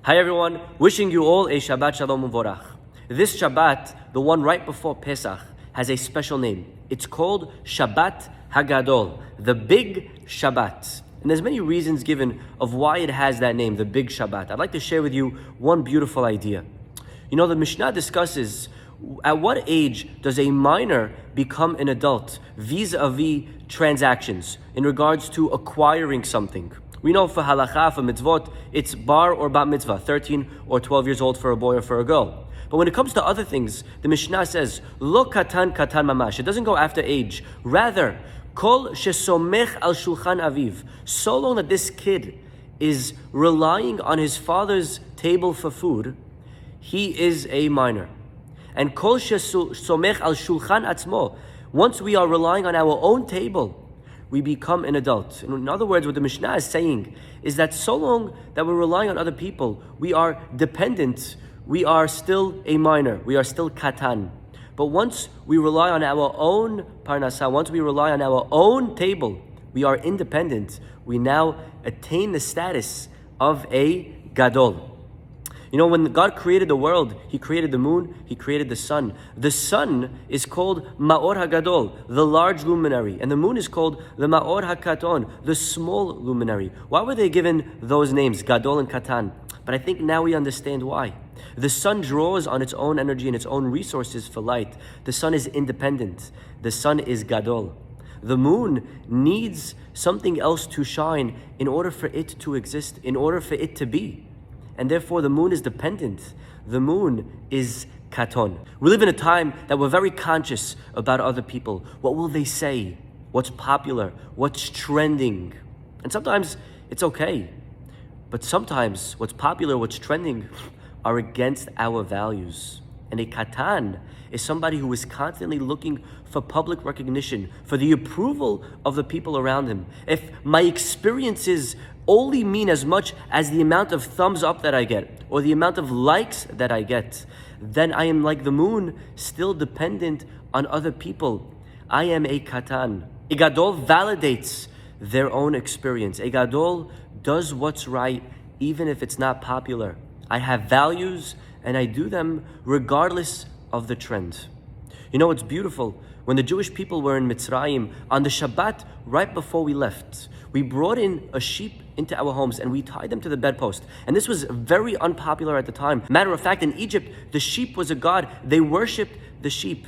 Hi everyone, wishing you all a Shabbat Shalom Uvorach. This Shabbat, the one right before Pesach, has a special name. It's called Shabbat Hagadol, the Big Shabbat. And there's many reasons given of why it has that name, the Big Shabbat. I'd like to share with you one beautiful idea. You know, the Mishnah discusses at what age does a minor become an adult vis-a-vis transactions in regards to acquiring something. We know for halakha, for mitzvot, it's bar or bat mitzvah, 13 or 12 years old for a boy or for a girl. But when it comes to other things, the Mishnah says, lo katan katan mamash. It doesn't go after age. Rather, kol shesomech al shulchan aviv. So long that this kid is relying on his father's table for food, he is a minor. And kol shesomech al shulchan atzmo. Once we are relying on our own table, we become an adult. In other words, what the Mishnah is saying is that so long that we're relying on other people, we are dependent, we are still a minor, we are still katan. But once we rely on our own parnasah, once we rely on our own table, we are independent. We now attain the status of a gadol. You know, when God created the world, He created the moon, He created the sun. The sun is called Ma'or HaGadol, the large luminary. And the moon is called the Ma'or HaKaton, the small luminary. Why were they given those names, Gadol and Katan? But I think now we understand why. The sun draws on its own energy and its own resources for light. The sun is independent. The sun is Gadol. The moon needs something else to shine in order for it to exist, in order for it to be. And therefore the moon is dependent. The moon is katon. We live in a time that we're very conscious about other people. What will they say? What's popular? What's trending? And sometimes it's okay. But sometimes what's popular, what's trending are against our values. And a katan is somebody who is constantly looking for public recognition, for the approval of the people around him. If my experiences only mean as much as the amount of thumbs up that I get, or the amount of likes that I get, then I am like the moon, still dependent on other people. I am a katan. A gadol validates their own experience. A gadol does what's right, even if it's not popular. I have values, and I do them regardless of the trend. You know, it's beautiful. When the Jewish people were in Mitzrayim, on the Shabbat, right before we left, we brought in a sheep into our homes and we tied them to the bedpost. And this was very unpopular at the time. Matter of fact, in Egypt, the sheep was a god. They worshipped the sheep.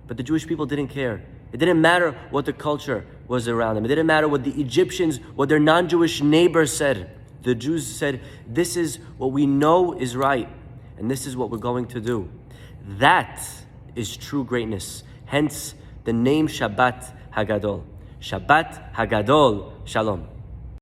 But the Jewish people didn't care. It didn't matter what the culture was around them. It didn't matter what the Egyptians, what their non-Jewish neighbors said. The Jews said, this is what we know is right, and this is what we're going to do. That is true greatness. Hence the name Shabbat Hagadol. Shabbat Hagadol. Shalom.